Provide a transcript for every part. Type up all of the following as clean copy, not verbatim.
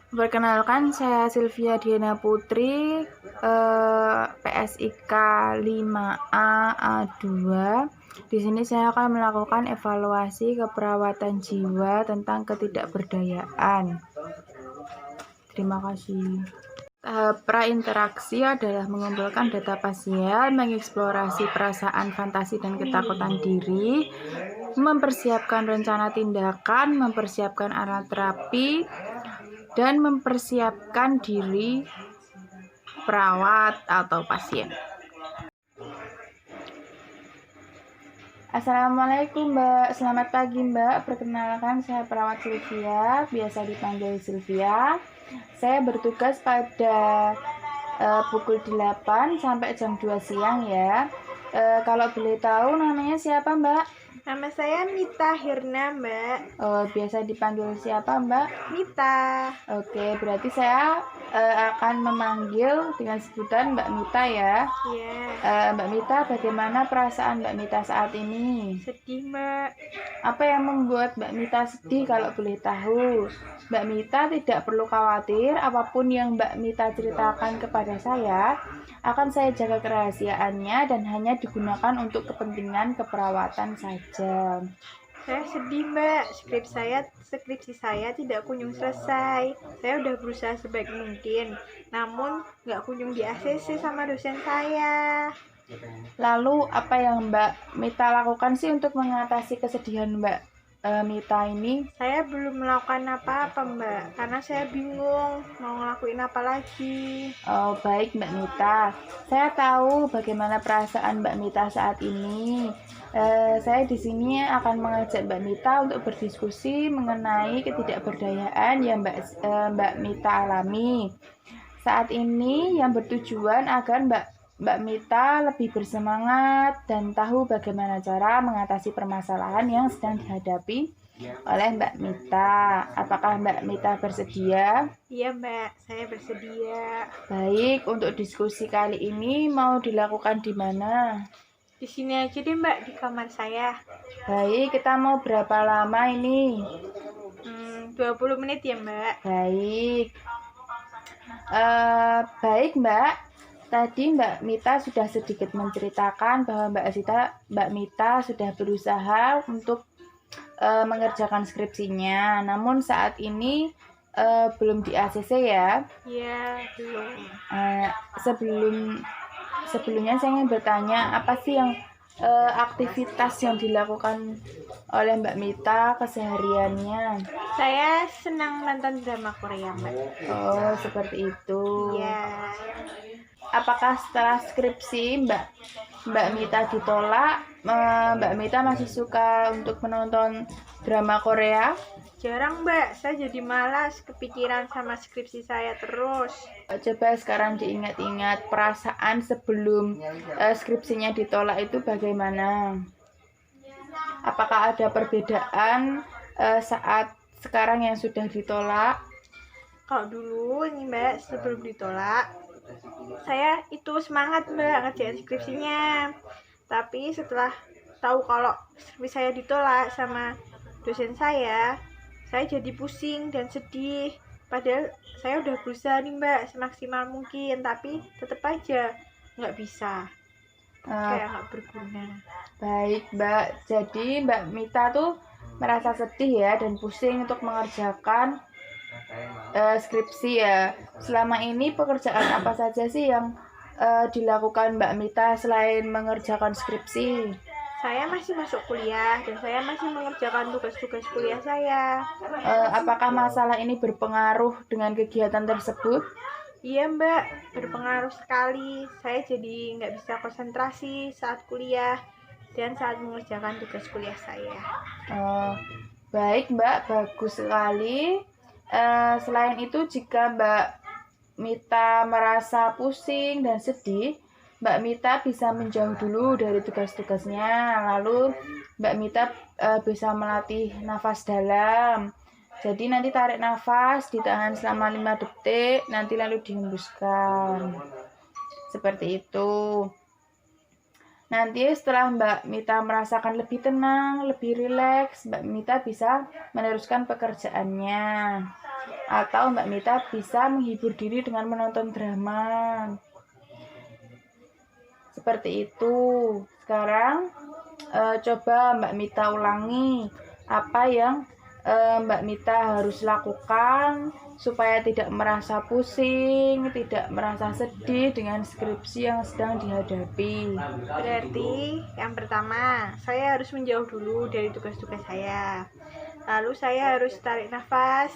Perkenalkan, saya Sylvia Diana Putri, PSIK 5A A2. Di sini saya akan melakukan evaluasi keperawatan jiwa tentang ketidakberdayaan. Terima kasih. Tahap prainteraksi adalah mengumpulkan data pasien, mengeksplorasi perasaan, fantasi, dan ketakutan diri, mempersiapkan rencana tindakan, mempersiapkan alat terapi, dan mempersiapkan diri perawat atau pasien. Assalamualaikum Mbak, selamat pagi Mbak. Perkenalkan, saya perawat Sylvia, biasa dipanggil Sylvia. Saya bertugas pada pukul 8 sampai jam 2 siang ya. Kalau boleh tahu namanya siapa Mbak? Nama saya Mita Hirna, Mbak. Biasa dipanggil siapa Mbak? Mita. Oke, berarti saya akan memanggil dengan sebutan Mbak Mita ya. Iya. Mbak Mita, bagaimana perasaan Mbak Mita saat ini? Sedih, Mbak. Apa yang membuat Mbak Mita sedih kalau boleh tahu? Mbak Mita tidak perlu khawatir, apapun yang Mbak Mita ceritakan kepada saya, akan saya jaga kerahasiaannya dan hanya digunakan untuk kepentingan keperawatan saja. Saya sedih, Mbak. Skripsi saya tidak kunjung selesai. Saya udah berusaha sebaik mungkin, namun nggak kunjung di ACC sama dosen saya. Lalu apa yang Mbak Mita lakukan sih untuk mengatasi kesedihan Mbak Mita ini? Saya belum melakukan apa-apa, Mbak, karena saya bingung mau ngelakuin apa lagi. Oh, baik Mbak Mita. Saya tahu bagaimana perasaan Mbak Mita saat ini. Saya di sini akan mengajak Mbak Mita untuk berdiskusi mengenai ketidakberdayaan yang Mbak Mita alami. Saat ini yang bertujuan agar Mbak Mita lebih bersemangat dan tahu bagaimana cara mengatasi permasalahan yang sedang dihadapi oleh Mbak Mita. Apakah Mbak Mita bersedia? Iya, Mbak, saya bersedia. Baik, untuk diskusi kali ini mau dilakukan di mana? Di sini aja deh, Mbak, di kamar saya. Baik, kita mau berapa lama ini? 20 menit ya, Mbak. Baik. Baik, Mbak. Tadi Mbak Mita sudah sedikit menceritakan bahwa Mbak Mita sudah berusaha untuk mengerjakan skripsinya. Namun saat ini belum di ACC ya? Iya, belum. Sebelumnya saya ingin bertanya, apa sih yang aktivitas yang dilakukan oleh Mbak Mita kesehariannya? Saya senang nonton drama Korea, Mbak. Oh, seperti itu. Iya. Apakah setelah skripsi Mbak Mita ditolak, Mbak Mita masih suka untuk menonton drama Korea? Jarang, Mbak. Saya jadi malas, kepikiran sama skripsi saya terus. Coba sekarang diingat-ingat perasaan sebelum skripsinya ditolak itu bagaimana? Apakah ada perbedaan saat sekarang yang sudah ditolak? Kalau dulu nih, Mbak, sebelum ditolak, saya itu semangat, Mbak, ngerjain skripsinya. Tapi setelah tahu kalau skripsi saya ditolak sama dosen saya jadi pusing dan sedih. Padahal saya udah berusaha nih, Mbak, semaksimal mungkin, tapi tetap aja nggak bisa. Kayak nggak berguna. Baik, Mbak. Jadi Mbak Mita tuh merasa sedih ya dan pusing untuk mengerjakan skripsi ya. Selama ini pekerjaan apa saja sih yang dilakukan Mbak Mita selain mengerjakan skripsi? Saya masih masuk kuliah dan saya masih mengerjakan tugas-tugas kuliah saya. Apakah masalah ini berpengaruh dengan kegiatan tersebut? Iya, Mbak, berpengaruh sekali. Saya jadi nggak bisa konsentrasi saat kuliah dan saat mengerjakan tugas kuliah saya. Baik, Mbak, bagus sekali. Selain itu, jika Mbak Mita merasa pusing dan sedih, Mbak Mita bisa menjauh dulu dari tugas-tugasnya. Lalu Mbak Mita bisa melatih nafas dalam. Jadi nanti tarik nafas, ditahan selama 5 detik, nanti lalu dihembuskan. Seperti itu. Nanti setelah Mbak Mita merasakan lebih tenang, lebih rileks, Mbak Mita bisa meneruskan pekerjaannya. Atau Mbak Mita bisa menghibur diri dengan menonton drama. Seperti itu. Sekarang coba Mbak Mita ulangi apa yang Mbak Mita harus lakukan supaya tidak merasa pusing, tidak merasa sedih dengan skripsi yang sedang dihadapi. Berarti yang pertama, saya harus menjauh dulu dari tugas-tugas saya. Lalu saya harus tarik nafas,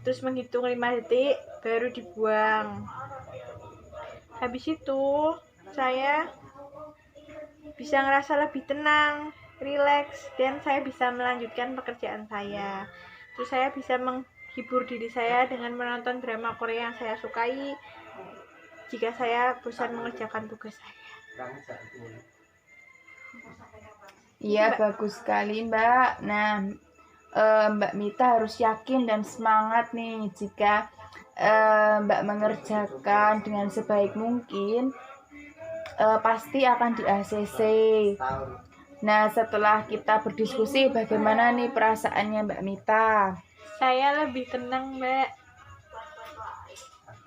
terus menghitung 5 detik, baru dibuang. Habis itu, saya bisa ngerasa lebih tenang, rileks, dan saya bisa melanjutkan pekerjaan saya. Terus saya bisa menghibur diri saya dengan menonton drama Korea yang saya sukai jika saya bosan mengerjakan tugas saya. Iya, bagus sekali Mbak. Nah, Mbak Mita harus yakin dan semangat nih jika Mbak mengerjakan dengan sebaik mungkin, pasti akan di ACC. Nah, setelah kita berdiskusi, bagaimana nih perasaannya Mbak Mita? Saya lebih tenang, Mbak.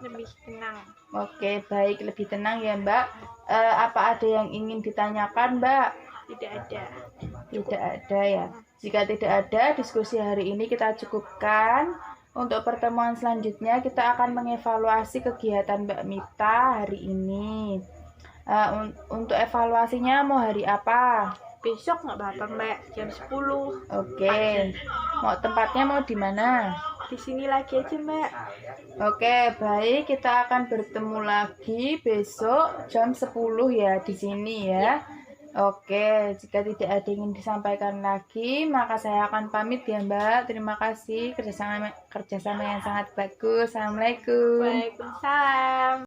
Lebih tenang. Oke, baik, lebih tenang ya Mbak. Apa ada yang ingin ditanyakan Mbak? Tidak ada. Tidak ada ya. Jika tidak ada, diskusi hari ini kita cukupkan. Untuk pertemuan selanjutnya kita akan mengevaluasi kegiatan Mbak Mita hari ini. Untuk evaluasinya mau hari apa? Besok nggak apa-apa Mbak, jam 10. Oke. Mau tempatnya mau di mana? Di sini lagi aja Mbak. Oke, baik, kita akan bertemu lagi besok jam 10 ya di sini ya. Oke, jika tidak ada yang ingin disampaikan lagi, maka saya akan pamit ya Mbak. Terima kasih kerjasama yang sangat bagus. Assalamualaikum. Waalaikumsalam.